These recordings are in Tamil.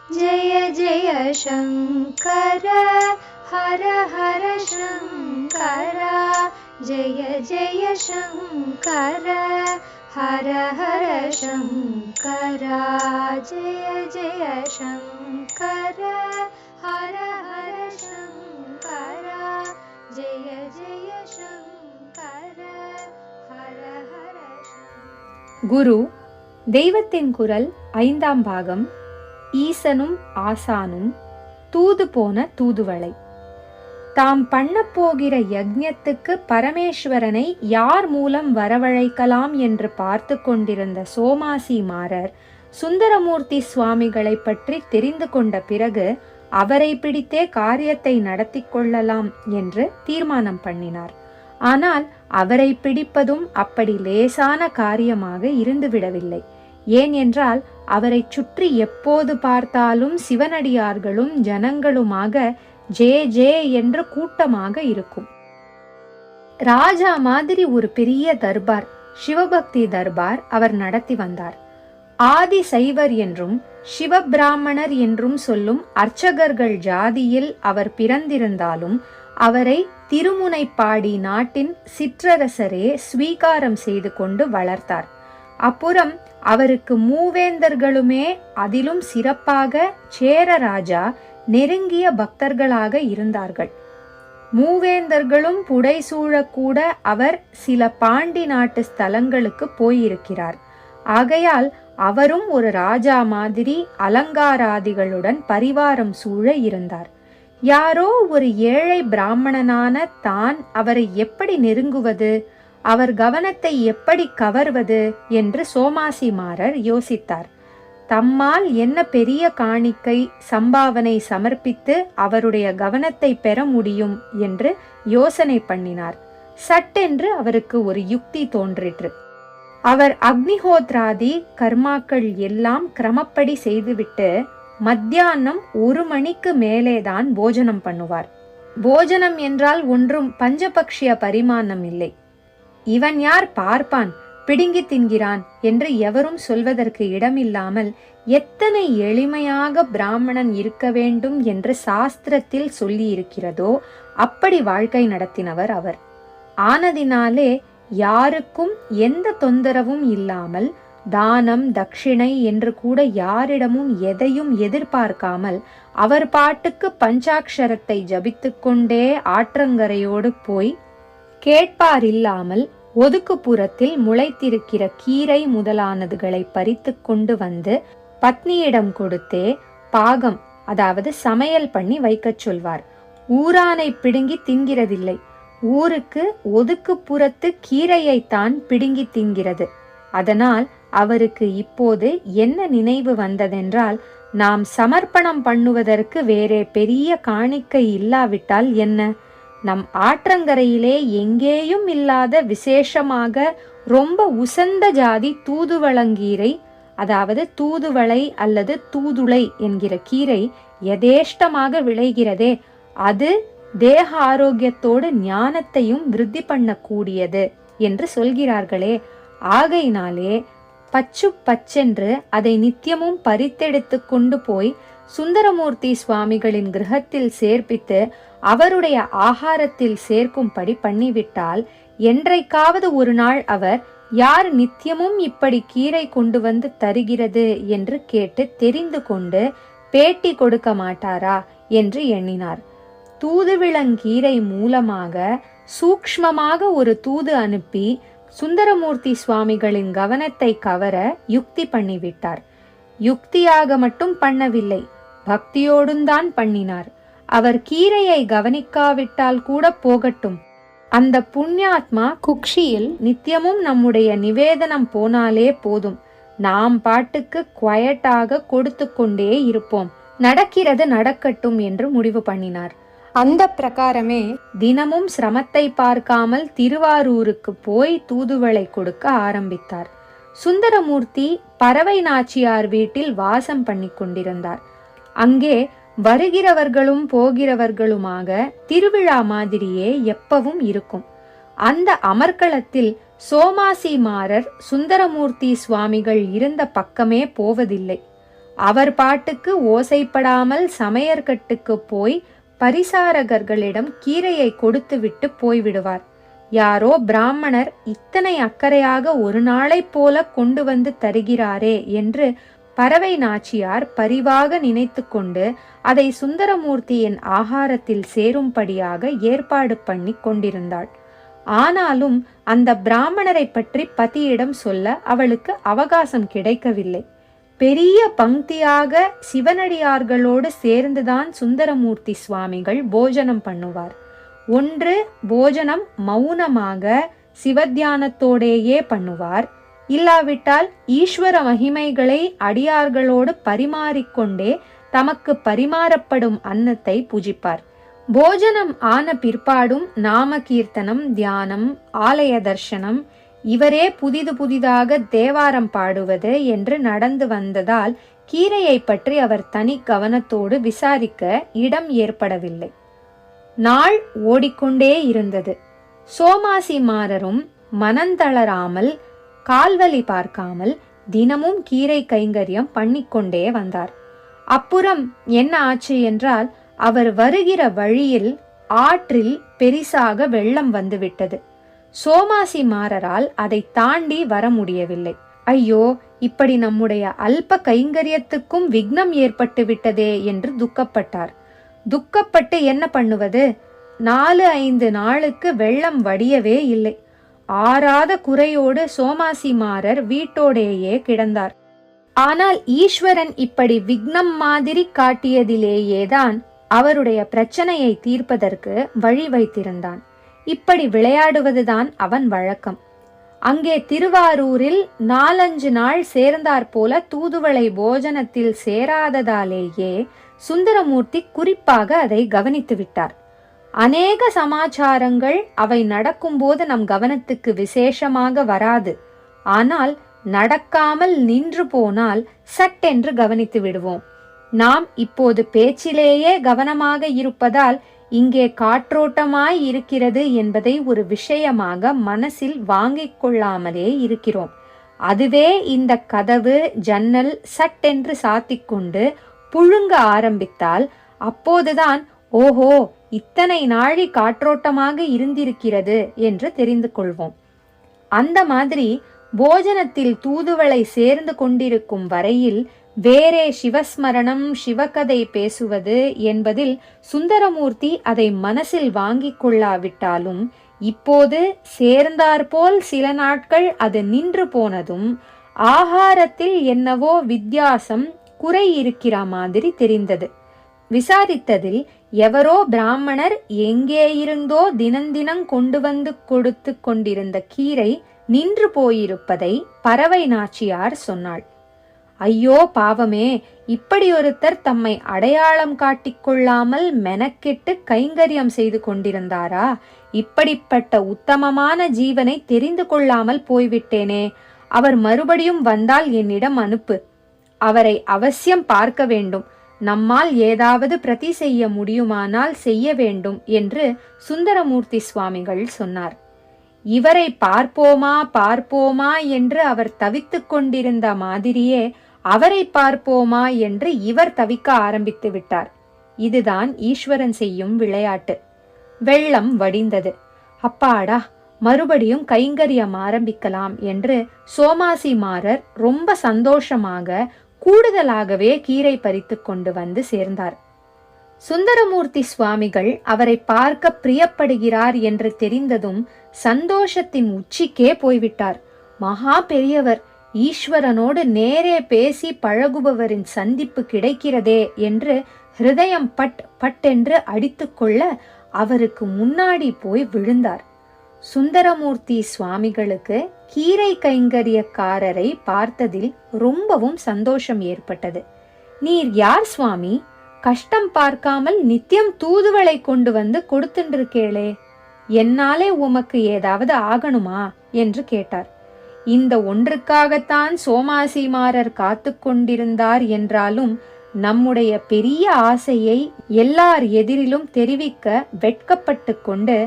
जय जय शङ्कर हर हर शङ्कर जय जय शङ्कर हर हर शङ्कर जय जय शङ्कर हर हर शङ्कर जय जय शङ्कर हर हर குரு தெய்வத்தின் குரல் 5ஆம் பாகம். ஈசனும் ஆசானும் தூது போன தூதுவளை. தாம் பண்ணப்போகிற யஜ்ஞத்துக்கு பரமேஸ்வரனை யார் மூலம் வரவழைக்கலாம் என்று பார்த்து கொண்டிருந்த சோமாசி மாறர் சுந்தரமூர்த்தி சுவாமிகளை பற்றி தெரிந்து கொண்ட பிறகு அவரை பிடித்தே காரியத்தை நடத்தி கொள்ளலாம் என்று தீர்மானம் பண்ணினார். ஆனால் அவரை பிடிப்பதும் அப்படி லேசான காரியமாக இருந்துவிடவில்லை. ஏன் என்றால் அவரை சுற்றி எப்போது பார்த்தாலும் சிவனடியார்களும் ஜனங்களுமாக ஜே ஜே என்ற கூட்டமாக இருக்கும். ராஜா மாதிரி ஒரு பெரிய தர்பார், சிவபக்தி தர்பார் அவர் நடத்தி வந்தார். ஆதி சைவர் என்றும் சிவபிராமணர் என்றும் சொல்லும் அர்ச்சகர்கள் ஜாதியில் அவர் பிறந்திருந்தாலும் அவரை திருமுனைப்பாடி நாட்டின் சிற்றரசரே ஸ்வீகாரம் செய்து கொண்டு வளர்த்தார். அப்புறம் அவருக்கு மூவேந்தர்களுமே அதிலும் சிறப்பாக சேரராஜா நெருங்கிய பக்தர்களாக இருந்தார்கள். மூவேந்தர்களும் புடைசூழக்கூட அவர் சில பாண்டி நாட்டு ஸ்தலங்களுக்கு போயிருக்கிறார். ஆகையால் அவரும் ஒரு ராஜா மாதிரி அலங்காராதிகளுடன் பரிவாரம் சூழ இருந்தார். யாரோ ஒரு ஏழை பிராமணனான தான் அவரை எப்படி நெருங்குவது, அவர் கவனத்தை எப்படி கவர்வது என்று சோமாசி மாறர் யோசித்தார். தம்மால் என்ன பெரிய காணிக்கை சம்பாவனை சமர்ப்பித்து அவருடைய கவனத்தை பெற முடியும் என்று யோசனை பண்ணினார். சட்டென்று அவருக்கு ஒரு யுக்தி தோன்றிற்று. அவர் அக்னிஹோத்ராதி கர்மாக்கள் எல்லாம் கிரமப்படி செய்துவிட்டு மத்தியானம் 1 மணிக்கு மேலேதான் போஜனம் பண்ணுவார். போஜனம் என்றால் ஒன்றும் பஞ்சபக்ஷிய பரிமாணம் இல்லை. இவன் யார் பார்ப்பான், பிடுங்கி தின்கிறான் என்று எவரும் சொல்வதற்கு இடமில்லாமல் எத்தனை எளிமையாக பிராமணன் இருக்க வேண்டும் என்று சாஸ்திரத்தில் சொல்லி இருக்கிறதோ அப்படி வாழ்க்கை நடத்தினவர் அவர். ஆனதினாலே யாருக்கும் எந்த தொந்தரவும் இல்லாமல் தானம் தட்சிணை என்று கூட யாரிடமும் எதையும் எதிர்பார்க்காமல் அவர் பாட்டுக்கு பஞ்சாட்சரத்தை ஜபித்து கொண்டே ஆற்றங்கரையோடு போய் கேட்பாரில்லாமல் ஒதுக்குப்புறத்தில் முளைத்திருக்கிற கீரை முதலானதுகளை பறித்து கொண்டு வந்து பத்னியிடம் கொடுத்தே பாகம், அதாவது சமையல் பண்ணி வைக்கச் சொல்வார். ஊரானை பிடுங்கி தின்கிறதில்லை, ஊருக்கு ஒதுக்குப்புறத்து கீரையைத்தான் பிடுங்கி தின்கிறது. அதனால் அவருக்கு இப்போது என்ன நினைவு வந்ததென்றால், நாம் சமர்ப்பணம் பண்ணுவதற்கு வேறே பெரிய காணிக்கை இல்லாவிட்டால் என்ன, நம் ஆற்றங்கரையிலே எங்கேயும் இல்லாத விசேஷமாக ரொம்ப உசந்த ஜாதி தூதுவளங்கீரை, அதாவது தூதுவளை அல்லது தூதுளை என்கிற கீரை யதேஷ்டமாக விளைகிறதே, அது தேக ஆரோக்கியத்தோடு ஞானத்தையும் விருத்தி பண்ணக்கூடியது என்று சொல்கிறார்களே. ஆகையினாலே பச்சு பச்சென்று அதை நித்தியமும் பறித்தெடுத்து கொண்டு போய் சுந்தரமூர்த்தி சுவாமிகளின் கிரகத்தில் சேர்ப்பித்து அவருடைய ஆகாரத்தில் சேர்க்கும்படி பண்ணிவிட்டால் என்றைக்காவது ஒரு நாள் அவர் யார் நித்தியமும் இப்படி கீரை கொண்டு வந்து தருகிறது என்று கேட்டு தெரிந்து கொண்டு பேட்டி கொடுக்க மாட்டாரா என்று எண்ணினார். தூதுவிளங்கீரை மூலமாக சூக்ஷ்மமாக ஒரு தூது அனுப்பி சுந்தரமூர்த்தி சுவாமிகளின் கவனத்தை கவர யுக்தி பண்ணிவிட்டார். யுக்தியாக மட்டும் பண்ணவில்லை, பக்தியோடுந்தான் பண்ணினார். அவர் கீரையை கவனிக்காவிட்டால் கூட போகட்டும், அந்த புண்ணியாத்மா குக்ஷியில் நித்தியமும் நம்முடைய நிவேதனம் போனாலே போதும், நாம் பாட்டுக்கு குவயட்டாக கொடுத்து கொண்டே இருப்போம், நடக்கிறது நடக்கட்டும் என்று முடிவு பண்ணினார். அந்த பிரகாரமே தினமும் சிரமத்தை பார்க்காமல் திருவாரூருக்கு போய் தூதுவளை கொடுக்க ஆரம்பித்தார். சுந்தரமூர்த்தி பறவை நாச்சியார் வீட்டில் வாசம் பண்ணி கொண்டிருந்தார். அங்கே வருகிறவர்களும் போகிறவர்களுமாக திருவிழா மாதிரியே எப்பவும் இருக்கும். அந்த அமர்க்களத்தில் சோமாசி மாறர் சுந்தரமூர்த்தி சுவாமிகள் இருந்த பக்கமே போவதில்லை. அவர் பாட்டுக்கு ஓசைப்படாமல் சமையற்கட்டுக்கு போய் பரிசாரகர்களிடம் கீரையை கொடுத்துவிட்டு போய்விடுவார். யாரோ பிராமணர் இத்தனை அக்கறையாக ஒரு நாளைப் போல கொண்டு வந்து தருகிறாரே என்று பறவை நாச்சியார் பரிவாக நினைத்து கொண்டு அதை சுந்தரமூர்த்தியின் ஆகாரத்தில் சேரும்படியாக ஏற்பாடு பண்ணி கொண்டிருந்தாள். ஆனாலும் அந்த பிராமணரை பற்றி பதியிடம் சொல்ல அவளுக்கு அவகாசம் கிடைக்கவில்லை. பெரிய பங்கியாக சிவனடியார்களோடு சேர்ந்துதான் சுந்தரமூர்த்தி சுவாமிகள் போஜனம் பண்ணுவார். ஒன்று போஜனம் மௌனமாக சிவத்தியானத்தோடேயே பண்ணுவார், இல்லாவிட்டால் ஈஸ்வர மகிமைகளை அடியார்களோடு பரிமாறிக்கொண்டே தமக்கு பரிமாறப்படும் அன்னத்தை புஜிப்பார். போஜனம் ஆன பிற்பாடும் நாம கீர்த்தனம், தியானம், ஆலய தர்சனம், இவரே புதிதாக தேவாரம் பாடுவது என்று நடந்து வந்ததால் கீரையை பற்றி அவர் தனி கவனத்தோடு விசாரிக்க இடம் ஏற்படவில்லை. நாள் ஓடிக்கொண்டே இருந்தது. சோமாசிமாரரும் மனந்தளராமல் கால்வலி பார்க்காமல் தினமும் கீரை கைங்கரியம் பண்ணிக்கொண்டே வந்தார். அப்புறம் என்ன ஆச்சு என்றால், அவர் வருகிற வழியில் ஆற்றில் பெரிசாக வெள்ளம் வந்துவிட்டது. சோமாசிமாரரால் அதை தாண்டி வர முடியவில்லை. ஐயோ, இப்படி நம்முடைய அல்ப கைங்கரியத்துக்கும் விக்னம் ஏற்பட்டு விட்டதே என்று துக்கப்பட்டார். துக்கப்பட்டு என்ன பண்ணுவது? 4-5 நாளுக்கு வெள்ளம் வடியவே இல்லை. ஆறாத குறையோடு சோமாசிமாரர் வீட்டோடேயே கிடந்தார். ஆனால் ஈஸ்வரன் இப்படி விக்னம் மாதிரி காட்டியதிலேயேதான் அவருடைய பிரச்சனையை தீர்ப்பதற்கு வழி வைத்திருந்தான். இப்படி விளையாடுவதுதான் அவன் வழக்கம். அங்கே திருவாரூரில் 4-5 நாள் சேர்ந்தாற் போல தூதுவளை போஜனத்தில் சேராததாலேயே சுந்தரமூர்த்தி குறிப்பாக அதை கவனித்து விட்டார். அநேக சமாச்சாரங்கள் அவை நடக்கும்போது நம் கவனத்துக்கு விசேஷமாக வராது. ஆனால் நடக்காமல் நின்று போனால் சட்டென்று கவனித்து விடுவோம். நாம் இப்போது பேச்சிலேயே கவனமாக இருப்பதால் இங்கே காற்றோட்டமாய் இருக்கிறது என்பதை ஒரு விஷயமாக மனசில் வாங்கிக் கொள்ளாமலே இருக்கிறோம். அதுவே இந்த கதவு ஜன்னல் சட்டென்று சாத்திக்கொண்டு புழுங்க ஆரம்பித்தால் அப்போதுதான் ஓஹோ, இத்தனை நாழி காற்றோட்டமாக இருந்திருக்கிறது என்று தெரிந்து கொள்வோம். அந்த மாதிரி போஜனத்தில் தூதுவளை சேர்ந்து கொண்டிருக்கும் வரையில் வேறே சிவஸ்மரணம், சிவகதை பேசுவது என்பதில் சுந்தரமூர்த்தி அதை மனசில் வாங்கிக் கொள்ளாவிட்டாலும் இப்போது சேர்ந்தாற்போல் சில நாட்கள் அது நின்று போனதும் ஆகாரத்தில் என்னவோ வித்தியாசம் குறை இருக்கிற மாதிரி தெரிந்தது. விசாரித்ததில் எவரோ பிராமணர் எங்கே இருந்தோ தினந்தினம் கொண்டு வந்து கொடுத்து கொண்டிருந்த கீரை நின்று போயிருப்பதை பறவை நாச்சியார் சொன்னாள். ஐயோ பாவமே, இப்படி ஒருத்தர் தம்மை அடையாளம் காட்டிக்கொள்ளாமல் மெனக்கெட்டு கைங்கரியம் செய்து கொண்டிருந்தாரா? இப்படிப்பட்ட உத்தமமான ஜீவனை தெரிந்து கொள்ளாமல் போய்விட்டேனே. அவர் மறுபடியும் வந்தால் என்னிடம் அனுப்பு. அவரை அவசியம் பார்க்க வேண்டும். நம்மால் ஏதாவது பிரதி செய்ய முடியுமானால் செய்ய வேண்டும் என்று சுந்தரமூர்த்தி சுவாமிகள் சொன்னார். இவரை பார்ப்போமா என்று அவர் தவித்துக் கொண்டிருந்த மாதிரியே அவரை பார்ப்போமா என்று இவர் தவிக்க ஆரம்பித்து விட்டார். இதுதான் ஈஸ்வரன் செய்யும் விளையாட்டு. வெள்ளம் வடிந்தது. அப்பாடா, மறுபடியும் கைங்கரியம் ஆரம்பிக்கலாம் என்று சோமாசிமாரர் ரொம்ப சந்தோஷமாக கூடுதலாகவே கீரை பறித்து கொண்டு வந்து சேர்ந்தார். சுந்தரமூர்த்தி சுவாமிகள் அவரை பார்க்க பிரியப்படுகிறார் என்று தெரிந்ததும் சந்தோஷத்தின் உச்சிக்கே போய்விட்டார். மகா பெரியவர், ஈஸ்வரனோடு நேரே பேசி பழகுபவரின் சந்திப்பு கிடைக்கிறதே என்று ஹிருதயம் பட் பட்டென்று அடித்துக்கொள்ள அவருக்கு முன்னாடி போய் விழுந்தார். சுந்தரமூர்த்தி சுவாமிகளுக்கு கீரை கைங்கரியக்காரரை பார்த்ததில் ரொம்பவும் சந்தோஷம் ஏற்பட்டது. நீர் யார் சுவாமி? கஷ்டம் பார்க்காமல் நித்தியம் தூதுவளை கொண்டு வந்து கொடுத்துருக்கேளே, என்னாலே உமக்கு ஏதாவது ஆகணுமா என்று கேட்டார். இந்த ஒன்றுக்காகத்தான் சோமாசிமாரர் காத்து கொண்டிருந்தார் என்றாலும் நம்முடைய பெரிய ஆசையை எல்லார் எதிரிலும் தெரிவிக்க வெட்கப்பட்டு கொண்டு,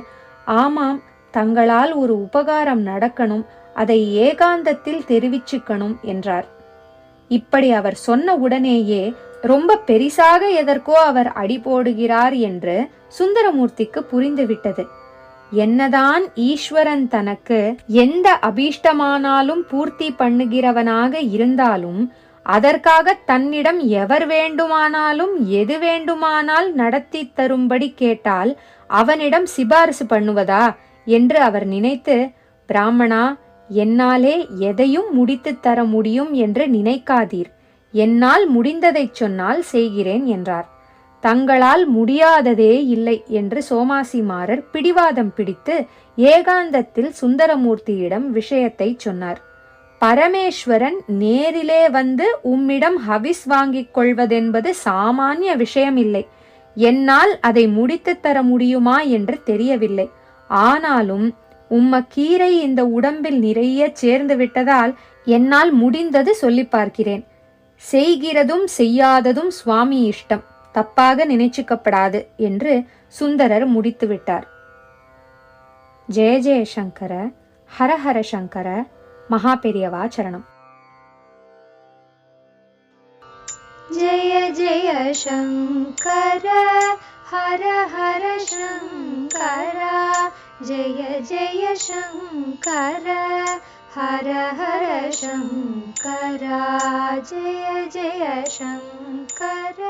ஆமாம், தங்களால் ஒரு உபகாரம் நடக்கணும், அதை ஏகாந்தத்தில் தெரிவிச்சுக்கணும் என்றார். இப்படி அவர் சொன்ன உடனேயே ரொம்ப பெரிசாக எதற்கோ அவர் அடி போடுகிறார் என்று சுந்தரமூர்த்திக்கு புரிந்துவிட்டது. என்னதான் ஈஸ்வரன் தனக்கு எந்த அபீஷ்டமானாலும் பூர்த்தி பண்ணுகிறவனாக இருந்தாலும் அதற்காக தன்னிடம் எவர் வேண்டுமானாலும் எது வேண்டுமானால் நடத்தி தரும்படி கேட்டால் அவனிடம் சிபாரிசு பண்ணுவதா என்று அவர் நினைத்து, பிராமணா, என்னாலே எதையும் முடித்து தர முடியும் என்று நினைக்காதீர். என்னால் முடிந்ததைச் சொன்னால் செய்கிறேன் என்றார். தங்களால் முடியாததே இல்லை என்று சோமாசிமாரர் பிடிவாதம் பிடித்து ஏகாந்தத்தில் சுந்தரமூர்த்தியிடம் விஷயத்தை சொன்னார். பரமேஸ்வரன் நேரிலே வந்து உம்மிடம் ஹவிஸ் வாங்கிக் கொள்வதென்பது சாமானிய விஷயமில்லை. என்னால் அதை முடித்து தர முடியுமா என்று தெரியவில்லை. ஆனாலும் கீரை இந்த உடம்பில் நிறைய சேர்ந்து விட்டதால் என்னால் முடிந்தது சொல்லி பார்க்கிறேன். செய்கிறதும் செய்யாததும் சுவாமி இஷ்டம், தப்பாக நினைச்சுக்கப்படாது என்று சுந்தரர் முடித்து விட்டார். ஜெய ஜெயசங்கர, ஹரஹர சங்கர, மகாபெரியவா சரணம். ஜெய ஜெய சங்கர, ஹர ஹர சங்கர, ஜெய ஜெய சங்கர, ஹர ஹர சங்கர, ஜெய ஜெய சங்கர.